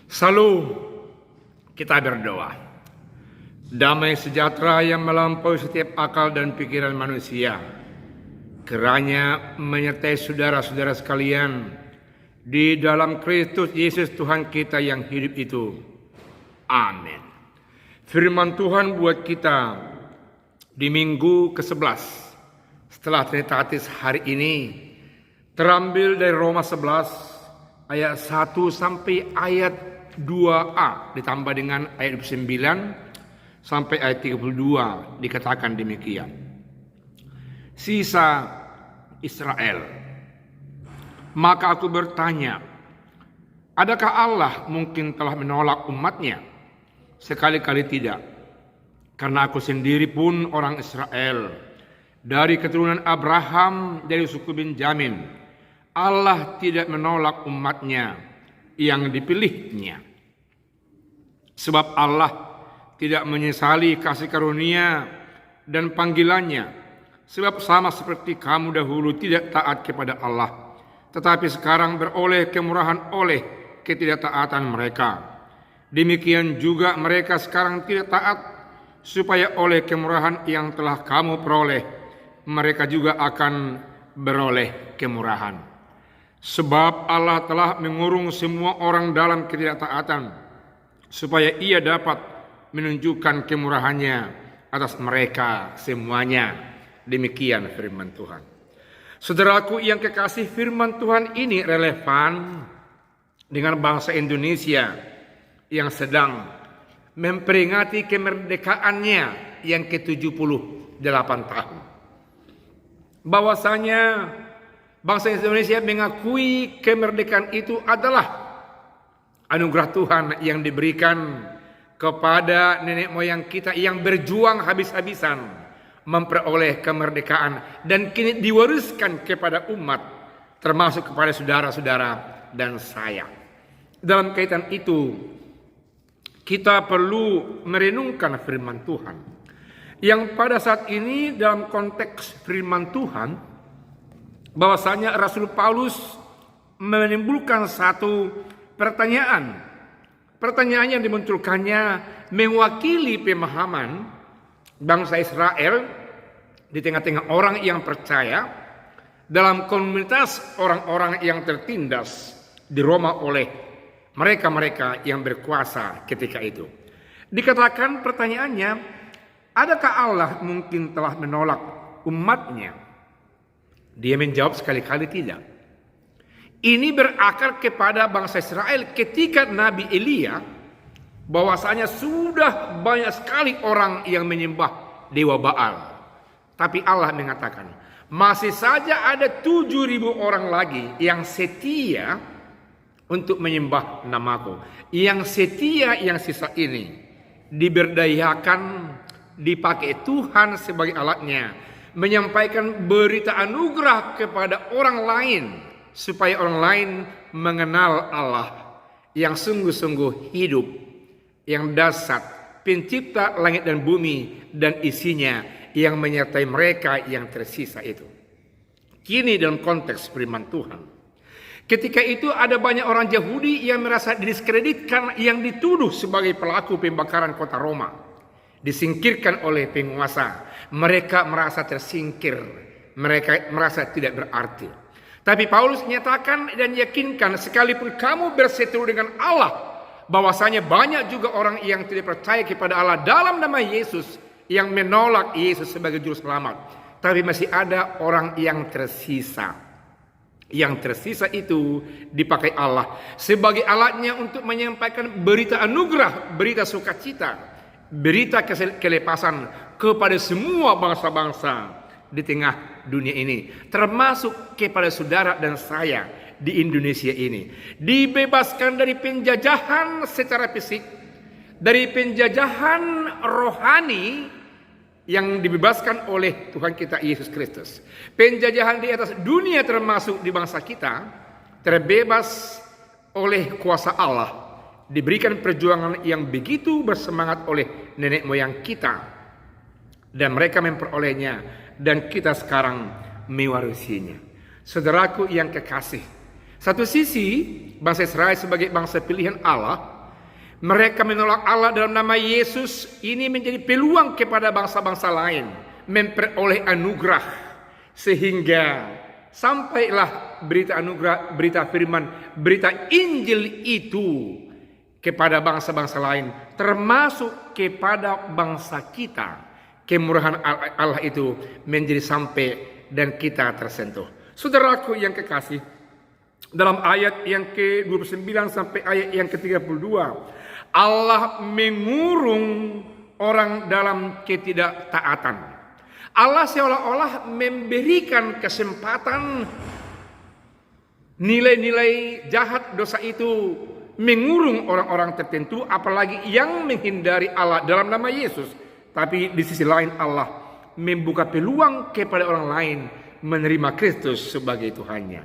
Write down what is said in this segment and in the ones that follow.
Selalu kita berdoa. Damai sejahtera yang melampaui setiap akal dan pikiran manusia, kiranya menyertai saudara-saudara sekalian di dalam Kristus Yesus Tuhan kita yang hidup itu. Amin. Firman Tuhan buat kita di minggu ke-11 setelah Trinitatis hari ini terambil dari Roma 11 ayat 1 sampai ayat 2a ditambah dengan ayat 29 sampai ayat 32 dikatakan demikian. Sisa Israel. Maka aku bertanya, adakah Allah mungkin telah menolak umatnya? Sekali-kali tidak. Karena aku sendiri pun orang Israel, dari keturunan Abraham, dari suku Benjamin. Allah tidak menolak umatnya yang dipilihnya. Sebab Allah tidak menyesali kasih karunia dan panggilannya. Sebab sama seperti kamu dahulu tidak taat kepada Allah, tetapi sekarang beroleh kemurahan oleh ketidaktaatan mereka. Demikian juga mereka sekarang tidak taat, supaya oleh kemurahan yang telah kamu peroleh, mereka juga akan beroleh kemurahan. Sebab Allah telah mengurung semua orang dalam ketidaktaatan, supaya ia dapat menunjukkan kemurahannya atas mereka semuanya. Demikian firman Tuhan. Saudaraku yang kekasih, firman Tuhan ini relevan dengan bangsa Indonesia yang sedang memperingati kemerdekaannya yang ke-78 tahun. Bahwasanya bangsa Indonesia mengakui kemerdekaan itu adalah anugerah Tuhan yang diberikan kepada nenek moyang kita yang berjuang habis-habisan memperoleh kemerdekaan dan kini diwariskan kepada umat, termasuk kepada saudara-saudara dan saya. Dalam kaitan itu, kita perlu merenungkan firman Tuhan yang pada saat ini dalam konteks firman Tuhan, bahwasanya Rasul Paulus menimbulkan satu pertanyaan. Pertanyaan yang dimunculkannya mewakili pemahaman bangsa Israel di tengah-tengah orang yang percaya dalam komunitas orang-orang yang tertindas di Roma oleh mereka-mereka yang berkuasa ketika itu. Dikatakan pertanyaannya, adakah Allah mungkin telah menolak umatnya? Dia menjawab sekali-kali tidak. Ini berakar kepada bangsa Israel ketika Nabi Elia, bahwasanya sudah banyak sekali orang yang menyembah dewa Baal. Tapi Allah mengatakan, masih saja ada 7.000 orang lagi yang setia untuk menyembah namaku. Yang setia, yang sisa ini diberdayakan, dipakai Tuhan sebagai alatnya, menyampaikan berita anugerah kepada orang lain, supaya orang lain mengenal Allah yang sungguh-sungguh hidup, yang dasar, pencipta langit dan bumi dan isinya, yang menyertai mereka yang tersisa itu. Kini dalam konteks firman Tuhan, ketika itu ada banyak orang Yahudi yang merasa didiskreditkan, yang dituduh sebagai pelaku pembakaran kota Roma, disingkirkan oleh penguasa. Mereka merasa tersingkir, mereka merasa tidak berarti. Tapi Paulus menyatakan dan yakinkan, sekalipun kamu berseteru dengan Allah, bahwasanya banyak juga orang yang tidak percaya kepada Allah dalam nama Yesus, yang menolak Yesus sebagai juru selamat. Tapi masih ada orang yang tersisa. Yang tersisa itu dipakai Allah sebagai alatnya untuk menyampaikan berita anugerah, berita sukacita, berita kelepasan kepada semua bangsa-bangsa di tengah dunia ini, termasuk kepada saudara dan saya di Indonesia ini. Dibebaskan dari penjajahan secara fisik, dari penjajahan rohani yang dibebaskan oleh Tuhan kita Yesus Kristus. Penjajahan di atas dunia termasuk di bangsa kita terbebas oleh kuasa Allah, diberikan perjuangan yang begitu bersemangat oleh nenek moyang kita, dan mereka memperolehnya, dan kita sekarang mewarisinya. Saudaraku yang kekasih, satu sisi bangsa Israel sebagai bangsa pilihan Allah Mereka menolak Allah dalam nama Yesus. Ini menjadi peluang kepada bangsa-bangsa lain memperoleh anugerah, sehingga sampailah berita anugerah, berita firman, berita Injil itu kepada bangsa-bangsa lain, termasuk kepada bangsa kita. Kemurahan Allah itu menjadi sampai dan kita tersentuh. Saudaraku yang kekasih, dalam ayat yang ke-29 sampai ayat yang ke-32, Allah mengurung orang dalam ketidaktaatan. Allah seolah-olah memberikan kesempatan nilai-nilai jahat dosa itu mengurung orang-orang tertentu, apalagi yang menghindari Allah dalam nama Yesus. Tapi di sisi lain Allah membuka peluang kepada orang lain menerima Kristus sebagai Tuhannya.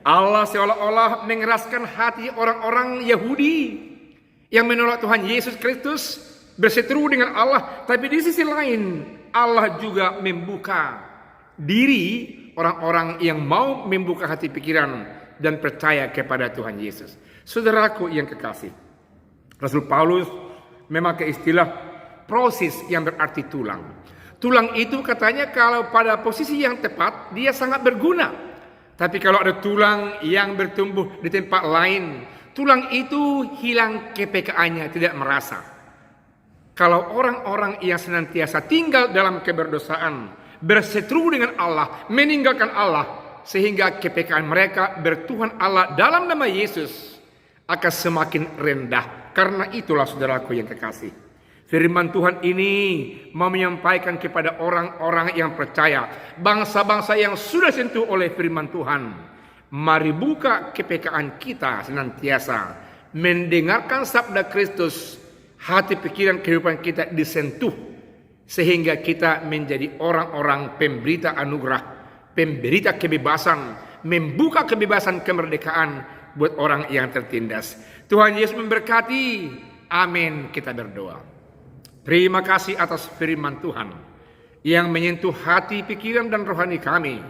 Allah seolah-olah mengeraskan hati orang-orang Yahudi yang menolak Tuhan Yesus Kristus, berseteru dengan Allah. Tapi di sisi lain Allah juga membuka diri orang-orang yang mau membuka hati pikiran dan percaya kepada Tuhan Yesus. Saudaraku yang kekasih, Rasul Paulus memakai istilah proses yang berarti tulang. Tulang itu katanya kalau pada posisi yang tepat dia sangat berguna. Tapi kalau ada tulang yang bertumbuh di tempat lain, tulang itu hilang kepekaannya, tidak merasa. Kalau orang-orang yang senantiasa tinggal dalam keberdosaan, berseteru dengan Allah, meninggalkan Allah, sehingga kepekaan mereka bertuhan Allah dalam nama Yesus akan semakin rendah. Karena itulah saudaraku yang kekasih, firman Tuhan ini mau menyampaikan kepada orang-orang yang percaya, bangsa-bangsa yang sudah sentuh oleh firman Tuhan. Mari buka kepekaan kita senantiasa mendengarkan sabda Kristus, hati pikiran kehidupan kita disentuh, sehingga kita menjadi orang-orang pemberita anugerah, pemberita kebebasan, membuka kebebasan kemerdekaan buat orang yang tertindas. Tuhan Yesus memberkati. Amin. Kita berdoa. Terima kasih atas firman Tuhan yang menyentuh hati, pikiran, dan rohani kami,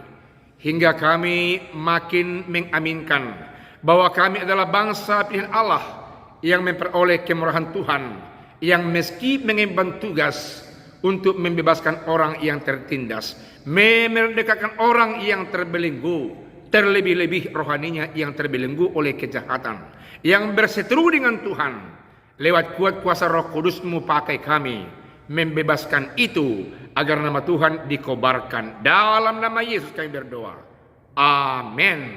hingga kami makin mengaminkan bahwa kami adalah bangsa pilihan Allah yang memperoleh kemurahan Tuhan, yang meski mengemban tugas untuk membebaskan orang yang tertindas, memerdekakan orang yang terbelenggu, terlebih-lebih rohaninya yang terbelenggu oleh kejahatan, yang berseteru dengan Tuhan. Lewat kuat kuasa Roh Kudus-Mu pakai kami membebaskan itu, agar nama Tuhan dikobarkan. Dalam nama Yesus kami berdoa. Amin.